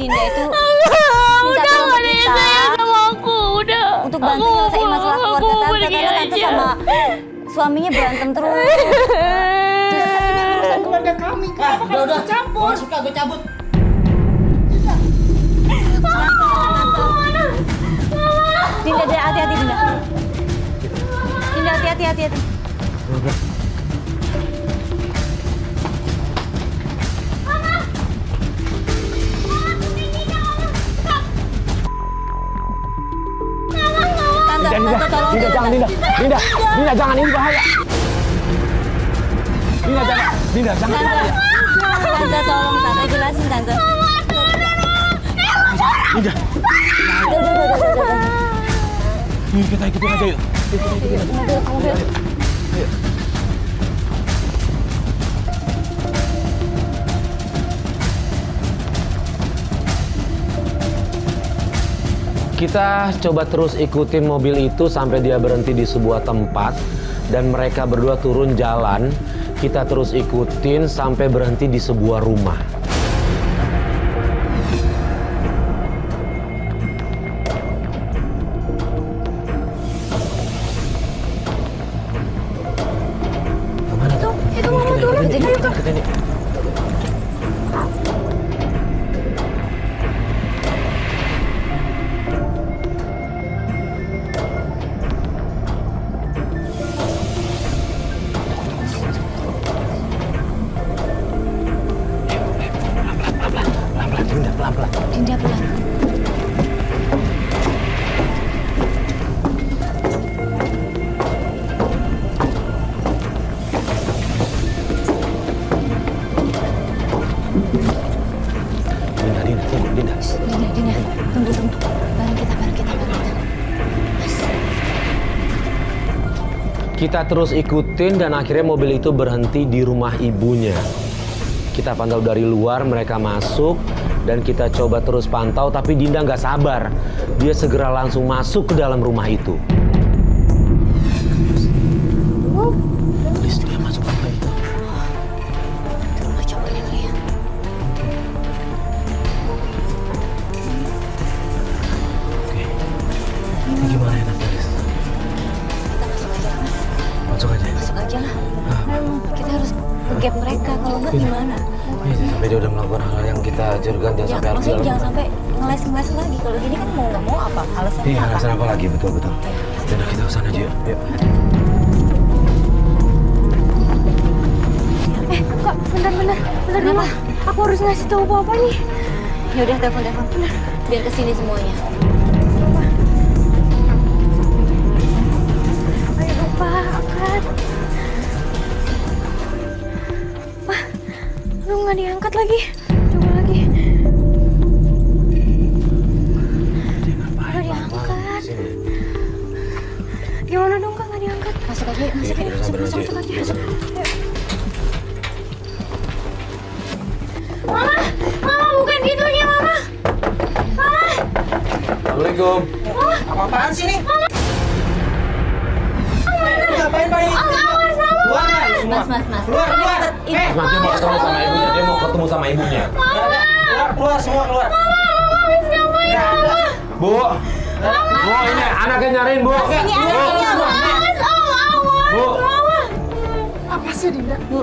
Dinda itu Udah gak ada yang sayang sama aku. Udah. untuk bantu nyelesain masalah keluarga tante karena tante sama suaminya berantem terus. Ini urusan keluarga kami. Kenapa kamu Udah. campur? Gak suka gue cabut. Dinda, hati-hati Dinda. Dinda, hati-hati. Tante, tolong Dinda, jangan Dinda. Dinda, jangan, ini bahaya. Dinda, jangan. Dinda, jangan. Tante, tolong Tante, jelasin Tante. Dinda. Udah. Yuk, kita ikutin aja yuk. Mobil. Kita coba terus ikutin mobil itu sampai dia berhenti di sebuah tempat dan mereka berdua turun jalan. Kita terus ikutin sampai berhenti di sebuah rumah. Itu mama turun. Ayo Kak. Dinda pelan. Dinda, tunggu, Dinda. Dinda, tunggu. Bareng kita. Kita terus ikutin dan akhirnya mobil itu berhenti di rumah ibunya. Kita pantau dari luar, mereka masuk dan kita coba terus pantau, tapi Dinda nggak sabar. Dia segera langsung masuk ke dalam rumah itu. Please, dia masuk ke rumah itu. Itu rumah cowoknya kali ya. Oke. Ini gimana ya, Liz? Kita masuk aja Mas. Masuk aja. Masuk aja lah. Kita harus nge-gap mereka, kalau enggak gimana? Iya, sampai dia udah melakukan hal yang kita curigakan, jangan sampai harus maksudnya jangan sampai ngeles lagi. Kalau gini kan mau nggak mau apa? Alasannya Iya, apa? alasan apa lagi? Betul. Yaudah, kita kesana aja yuk. Kak, bentar dulu. Aku harus ngasih tahu Papa nih. Ya udah telepon. Biar kesini semuanya. Ayo Papa, angkat. Wah, lu nggak diangkat lagi. Coba lagi. Nggak diangkat. Gimana dong Kak, nggak diangkat? Masuk aja. Masuk aja. Mama bukan gitunya Mama. Assalamualaikum. Apa-apaan sih nih? Ngapain pada itu? Keluar ya lu semua. Mas. Keluar. Dia mau ketemu sama ibunya. Keluar semua keluar. Nggak ada. Bu, ini anaknya nyariin, Bu. Ini anaknya, Mas. Bu. Apa sih Dinda? Bu.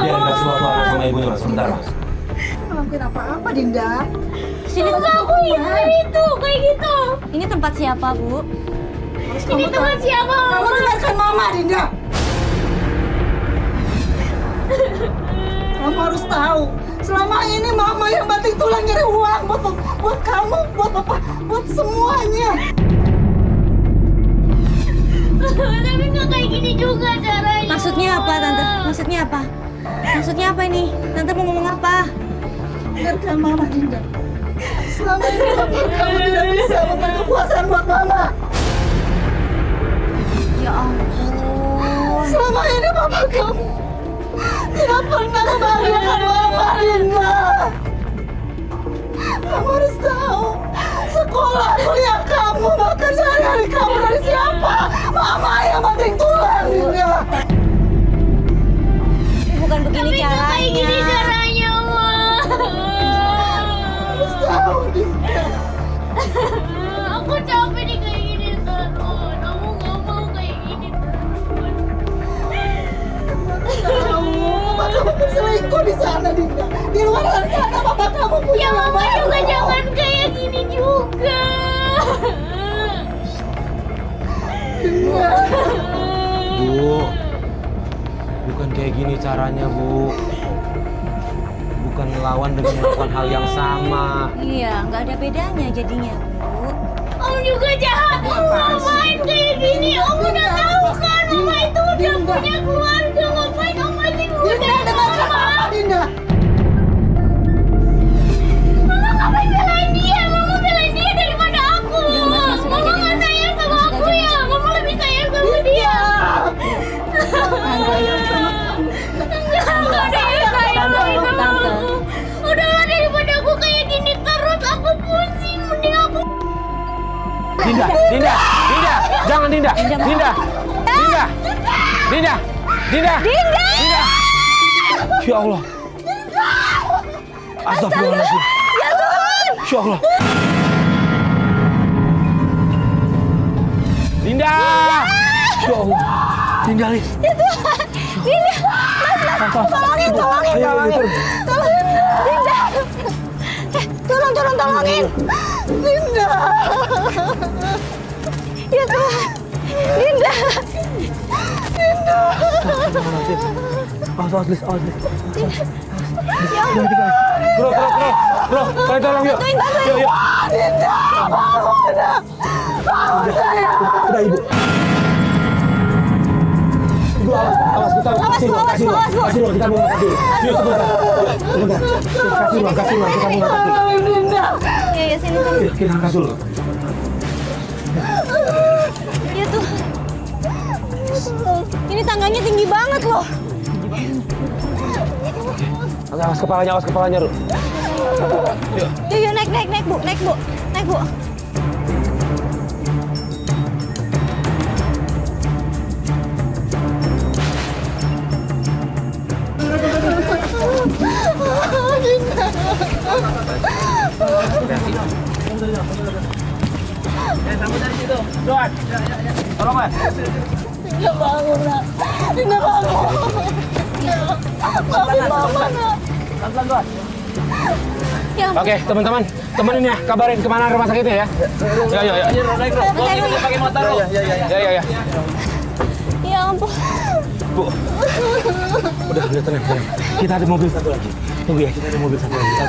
Biar kasih waktu anak sama ibunya, Mas. Sebentar, Mas. Ngelakuin apa-apa Dinda? Sini tempat Aku lihat itu kayak gitu. Ini tempat siapa, Bu? Ini teman siapa? Kamu dengarkan Mama Dinda. Kamu harus tahu, selama ini Mama yang banting tulang nyari uang buat kamu, buat apa, buat semuanya. Tapi nggak kayak gini juga caranya. Maksudnya apa, Tante? Maksudnya apa ini? Tante mau ngomong apa? Dengarkan Mama Dinda. Selama ini kamu tidak bisa memberi kepuasan buat Mama. Ya ampun. Selama ini Mama kamu tidak pernah membahagiakan Mama Dinda. Kamu harus tahu, sekolah, kuliah kamu, bahkan sehari-hari kamu dari siapa? Mama yang banting tulang, Dinda. Bukan begini Tapi nggak kayak gini caranya. caranya, Ma. Bu. Bukan kayak gini caranya, Bu. Bukan melawan dengan melakukan hal yang sama. Iya, nggak ada bedanya jadinya, Bu. Om juga jahat. Om ngapain kayak gini? Om udah tahu kan Mama itu udah punya keluarga. Ngapain Om masih muda? Dinda. Mama ngapain belain dia? Mama belain dia daripada aku. Udah, Mas, masuk aja Mama deh, nggak Mas. sayang sama Masuk aku aja, ya. Mas. Mama lebih sayang sama dia. Tante, ayo. Enggak ada yang sayang lagi sama Tante. aku. Udahlah daripada aku kayak gini terus aku pusing. Mending aku Dinda, Dinda, Dinda, jangan Dinda, Dinda, Dinda, Dinda, Dinda, Dinda. Ya Allah. Astagfirullahaladzim. Ya Allah. Dinda. Ya Allah. Dinda, Lis. Tolongin. Tolongin. Dinda. Ya Tuhan. Dinda. Awas, Lis, awas, Lis. Bro, kalian tolong yuk. Yuk. Dinda, bangun. Bangun saya. Udah, Ibu. Ibu, awas, kita kasih ruang, kita mau kasih. Yuk, sebentar. Kasih ruang, kita mau kasih. Dinda. Ya, sini. Yuk, kita angkat dulu. Ya Tuhan. Ini tangganya tinggi banget loh. Awas kepalanya, Ru. Yuk, naik, Bu. Tolong, Mas. Dinda bangun, nak. Dinda bangun. Maafin Mama, nak. Pelan-pelan, Ya ampun. Oke, teman-teman, temenin ya, kabarin kemana rumah sakitnya ya. Ya. Ayo, naik, Bro. Bawa dia pakai motor, Bro. Ya. Ya ampun. Bu. Udah tenang. Kita ada mobil satu lagi. Tunggu ya, kita ada mobil satu lagi. Kita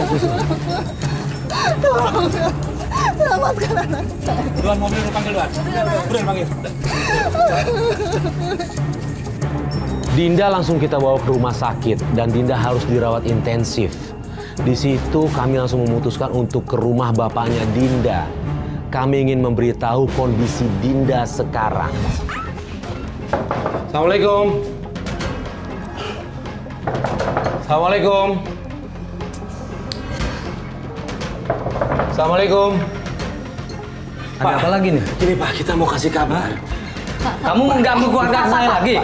susul. Selamatkan anak saya. Duluan mobil lu panggil duluan. Bro, panggil. Dinda langsung kita bawa ke rumah sakit dan Dinda harus dirawat intensif. Di situ kami langsung memutuskan untuk ke rumah bapaknya Dinda. Kami ingin memberitahu kondisi Dinda sekarang. Assalamualaikum. Ada apa lagi nih? Gini Pak, kita mau kasih kabar. Kamu mengganggu keluarga saya lagi?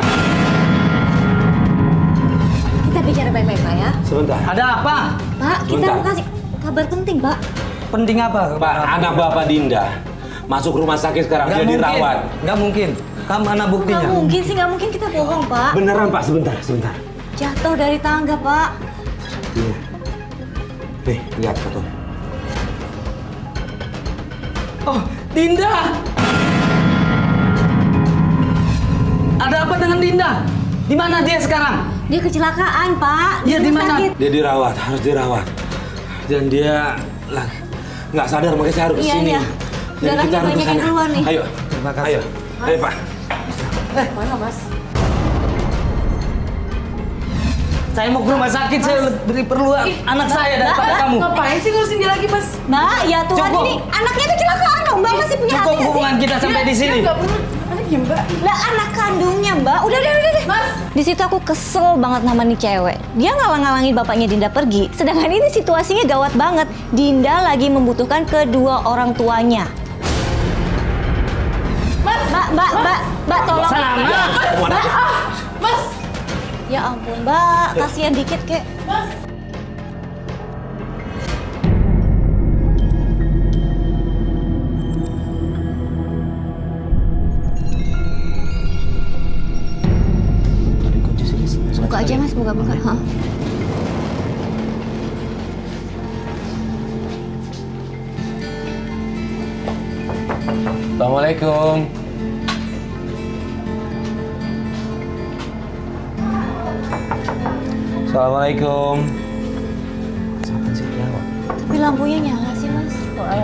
Kita bicara baik-baik, Pak ya. Sebentar. Ada apa? Pak, kita Sebentar. mau kasih kabar penting, Pak. Penting apa? Pak, anak Bapak Dinda masuk rumah sakit sekarang. Dia dirawat. Nggak mungkin. Kamu mana buktinya? Nggak mungkin kita bohong, Pak. Beneran Pak, sebentar. Jatuh dari tangga, Pak. Nih, lihat foto. Oh, Dinda! Ada apa dengan Dinda? Di mana dia sekarang? Dia kecelakaan, Pak. Dia di rumah mana? sakit. Dia dirawat, harus dirawat. Dan dia nggak sadar, makanya saya harus Iya, kesini. iya. Dan Darahnya kita harus banyak yang kesana. keluar nih. Ayo, Terima kasih. ayo Pak. Mana, Mas? Saya mau ke rumah sakit, saya beri perlu anak saya daripada kamu. Ngapain sih ngurusin dia lagi, Mas? Mbak, ya Tuhan, Cukup. ini anaknya kecelakaan dong, Mbak. Masih punya Cukup hati nggak hubungan sih? kita sampai di sini. Anaknya, Mbak. Lah, anak kandungnya, Mbak. Udah deh. Mas. Di situ aku kesel banget sama nih cewek. Dia ngalang-ngalangin bapaknya Dinda pergi. Sedangkan ini situasinya gawat banget. Dinda lagi membutuhkan kedua orang tuanya. Mbak, tolong. Sana. Mas. Ya ampun, Mbak. Kasihan dikit, kek. Buka aja, Mas. Buka. Hah? Assalamualaikum. Assalamualaikum. Siapa sih jawab? Tapi lampunya nyala sih, Mas.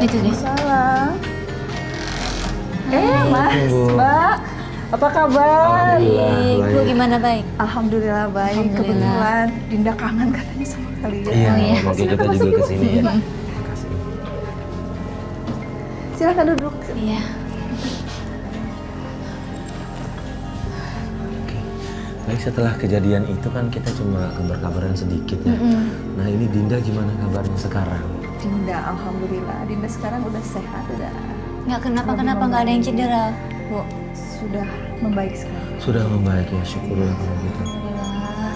Itu deh. Salah. Mas, Bu. Mbak, apa kabar? Alhamdulillah. Bu gimana, baik? Alhamdulillah baik. Alhamdulillah. Kebetulan Dinda kangen katanya sama kalian. Iya, Oh, iya. makanya kita juga kesini ya. Silakan duduk. Iya. Baik, setelah kejadian itu kan kita cuma kabar-kabaran sedikit ya. Nah ini Dinda gimana kabarnya sekarang? Dinda, alhamdulillah. Dinda sekarang udah sehat, udah Nggak kenapa-kenapa, nggak ada yang cedera, Bu. sudah membaik sekali. Sudah membaik ya, syukurlah kalau gitu. Alhamdulillah.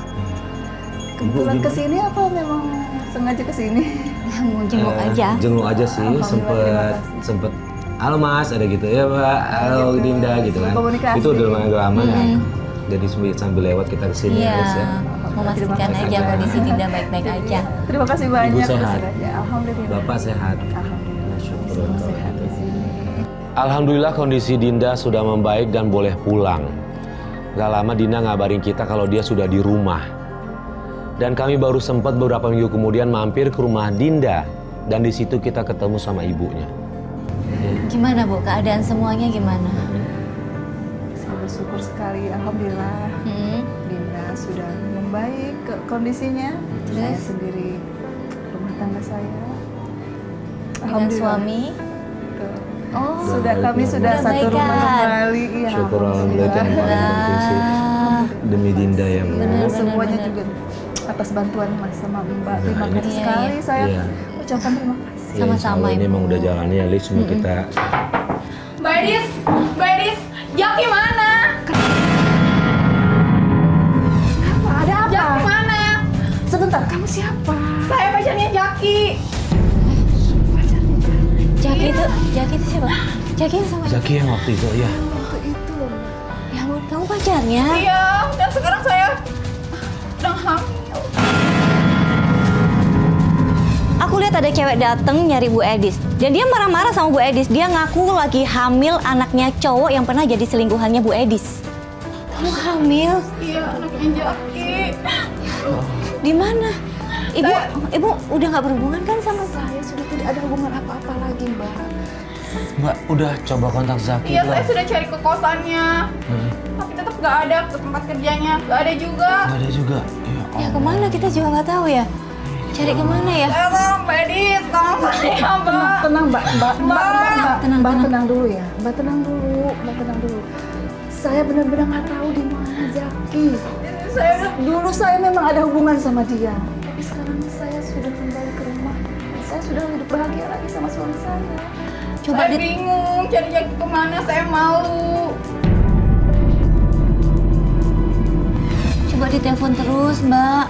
Kebetulan gimana? kesini apa memang sengaja kesini? Ya, mau jenguk aja. Jenguk aja sih, Alhamdulillah, sempet halo Mas, ada gitu ya Pak, halo Dinda gitu kan. Komunikasi. Itu udah lumayan lama ya. Jadi sambil lewat kita kesini Iya. ya guys ya. Memastikan aja kondisi Dinda baik-baik aja. Terima kasih banyak. Ibu sehat. Mas. Alhamdulillah. Bapak sehat. Alhamdulillah. Syukur Semua kalau sehat gitu. di sini. Alhamdulillah kondisi Dinda sudah membaik dan boleh pulang. Gak lama Dinda ngabarin kita kalau dia sudah di rumah. Dan kami baru sempat beberapa minggu kemudian mampir ke rumah Dinda. Dan di situ kita ketemu sama ibunya. Gimana, Bu? Keadaan semuanya gimana? Saya bersyukur sekali. Alhamdulillah. Dinda sudah membaik kondisinya. Saya Terus? sendiri rumah tangga saya. Dengan suami? Betul. Oh, Sudah baik, kami baik. sudah Udah satu rumah baikan. kembali. Iya, Syukur alhamdulillah itu yang paling penting sih. Demi Dinda ya Bu. Bener. Semuanya juga atas bantuan Mas sama Mbak. Terima ini- kasih Iya, sekali. Saya Iya. ucapkan terima kasih. Ya, Sama-sama, insya Allah ini Ibu. emang udah jalannya ya Lis, cuma kita Mbak Edis, Jaki mana? Ada apa? Jaki mana? Sebentar, kamu siapa? Saya pacarnya Jaki. Jaki itu siapa? Jaki yang sama. Zaki yang waktu itu ya. Waktu itu loh. Ya ampun, kamu pacarnya? Iya, dan sekarang saya sedang hamil. Aku lihat ada cewek dateng nyari Bu Edis. Dan dia marah-marah sama Bu Edis. Dia ngaku lagi hamil anaknya cowok yang pernah jadi selingkuhannya Bu Edis. Kamu hamil? Iya, anaknya Jaki. Di mana? Ibu udah nggak berhubungan kan sama Saya sudah tidak ada hubungan apa-apa lagi, Mbak. Mbak udah coba kontak Zaki Iya, belum? saya sudah cari ke kosannya. Tapi tetap nggak ada ke tempat kerjanya. Nggak ada juga. Gak ada juga. Ya kemana kita juga nggak tahu ya. Cari kemana ya? Saya tolong Mbak Edis, tolong saya Mbak. Tenang, Mbak. Mbak Tenang. tenang dulu ya. Mbak tenang dulu. Saya benar-benar nggak tahu di mana Zaki. Saya Dulu saya memang ada hubungan sama dia. Tapi sekarang saya sudah kembali ke rumah. Saya sudah hidup bahagia lagi sama suami saya. Coba saya bingung cari Jaki kemana, saya malu. coba ditelepon terus, Mbak.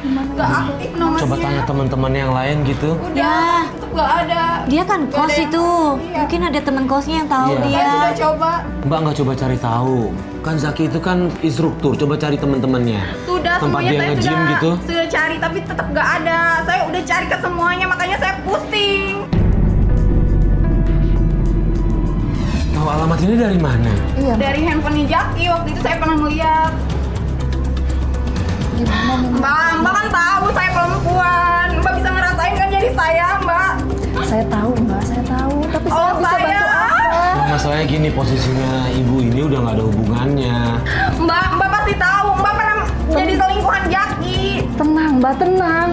Nggak aktif nomornya. Coba tanya teman-teman yang lain gitu. Udah, Ya. tetap nggak ada. Dia kan Nggak kos ada yang- itu. Iya. Mungkin ada teman kosnya yang tahu Iya. dia. Saya sudah coba. Mbak nggak coba cari tahu. Kan Zaki itu kan instruktur. Coba cari teman-temannya. Sudah Tempat semuanya dia saya nge-gym gitu. sudah cari tapi tetap nggak ada. Saya udah cari ke semuanya makanya saya pusing. Tahu alamat ini dari mana? Iya, Dari handphone Jaki waktu itu saya pernah melihat. gimana nih? Mbak kan tahu saya perempuan. Mbak bisa ngerasain kan jadi saya, Mbak. Saya tahu, Mbak. Saya tahu. Tapi saya Oh, bisa bantu saya. apa? Nah, masalahnya gini, posisinya ibu ini udah nggak ada hubungannya. Mbak pasti tahu. Mbak pernah jadi selingkuhan Jaki. Tenang, Mbak. Tenang.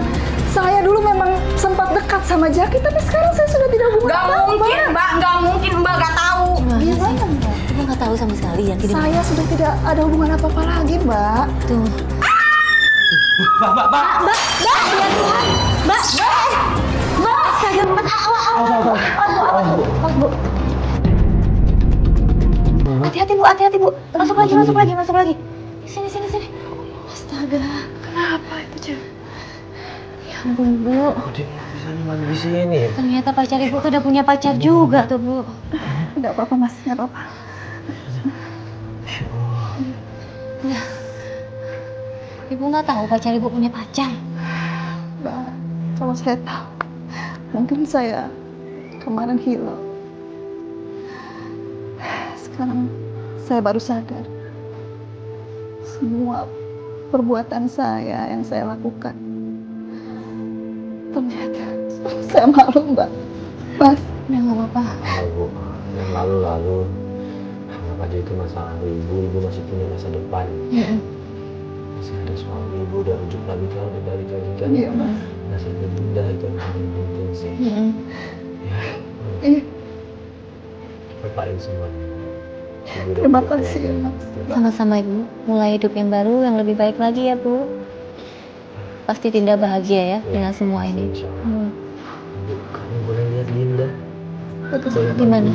Saya dulu memang sempat dekat sama Jaki, tapi sekarang saya sudah tidak hubungan Gak apa-apa, mungkin, Mbak. Gak mungkin, Mbak. Gak tahu. Gimana, Mbak? Kita nggak tahu sama sekali ya. Saya sudah tidak ada hubungan apa-apa lagi, Mbak. Tuh. Mbak. Mbak, ya Tuhan. Mbak. Astaga, Mbak. Bu. Hati-hati, Bu. Masuk lagi. Sini. Astaga. Kenapa itu, Cek? Ya ampun, Bu. Dia bisa lagi di sini. Ternyata pacar Ibu tuh udah punya pacar juga tuh, Bu. Tidak apa-apa, Mas. Tidak apa-apa. Ibu nggak tahu pacar Ibu punya pacar. Mbak, kalau saya tahu, mungkin saya kemarin hilang. Sekarang saya baru sadar. Semua perbuatan saya yang saya lakukan. Ternyata saya malu, Mbak. Mas, Udah nggak apa-apa. Bu, yang lalu-lalu anggap aja itu masa lalu ibu. Ibu masih punya masa depan. Masih ada suami ibu, udah rujuk lagi kan, udah balik lagi kan. iya Mas. Masih ada bunda itu yang paling penting sih. Ya, Iya. lupain semua. Ibu udah Terima punya kasih ya, keluarga. Mas. Sama-sama Ibu. Mulai hidup yang baru, yang lebih baik lagi ya Bu. Pasti Dinda bahagia ya dengan semua ini. Insya Allah. Ibu, kamu boleh lihat Dinda. Gimana?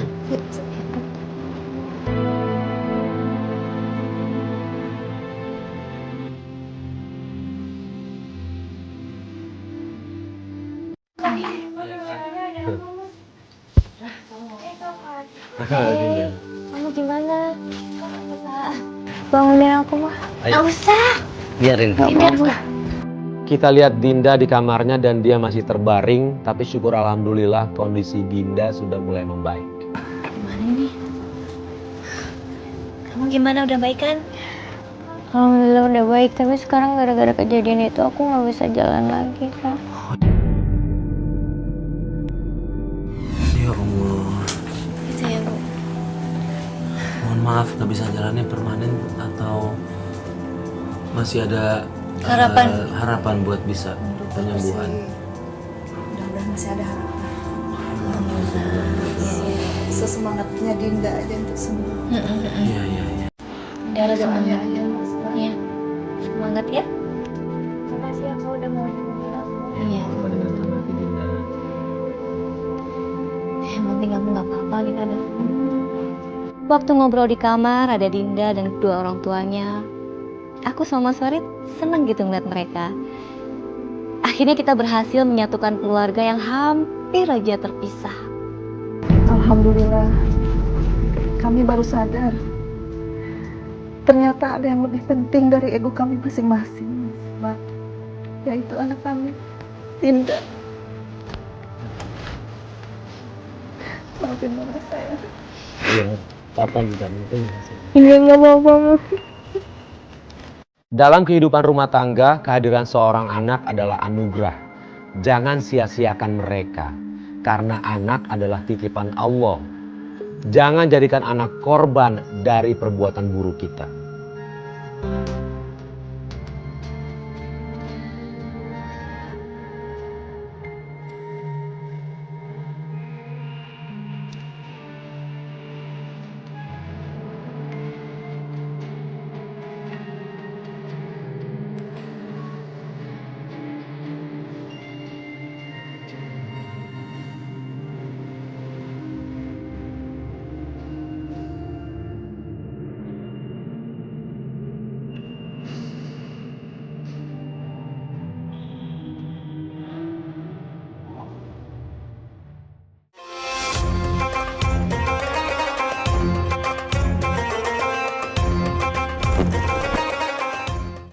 Dinda. Kamu gimana? Bangunin aku mah. Nggak usah. Biarin. Kita lihat Dinda di kamarnya dan dia masih terbaring, tapi syukur alhamdulillah kondisi Dinda sudah mulai membaik. Gimana ini? Kamu gimana, udah baik kan? Alhamdulillah udah baik, tapi sekarang gara-gara kejadian itu aku nggak bisa jalan lagi Kak. Ya Allah. Gitu ya Bu. Mohon maaf nggak bisa jalannya permanen atau masih ada harapan buat bisa penyembuhan. Mudah-mudahan masih ada harapan. Sesemangatnya Dinda aja untuk sembuh. Iya. Udah harus semangat. Ya, Mas. Iya. Semangat ya. Makasih ya kau udah mau nemenin aku. Iya. Dengan sama hati Dinda. Yang penting kamu nggak apa-apa gitu ada. Waktu ngobrol di kamar ada Dinda dan kedua orang tuanya. Aku sama Mas Farid seneng gitu ngeliat mereka. Akhirnya kita berhasil menyatukan keluarga yang hampir aja terpisah. Alhamdulillah, kami baru sadar. Ternyata ada yang lebih penting dari ego kami masing-masing, Mbak. Yaitu anak kami, Dinda. Maafin mama saya. Iya, papa juga penting. Iya nggak apa-apa. Dalam kehidupan rumah tangga, kehadiran seorang anak adalah anugerah. Jangan sia-siakan mereka, karena anak adalah titipan Allah. Jangan jadikan anak korban dari perbuatan buruk kita.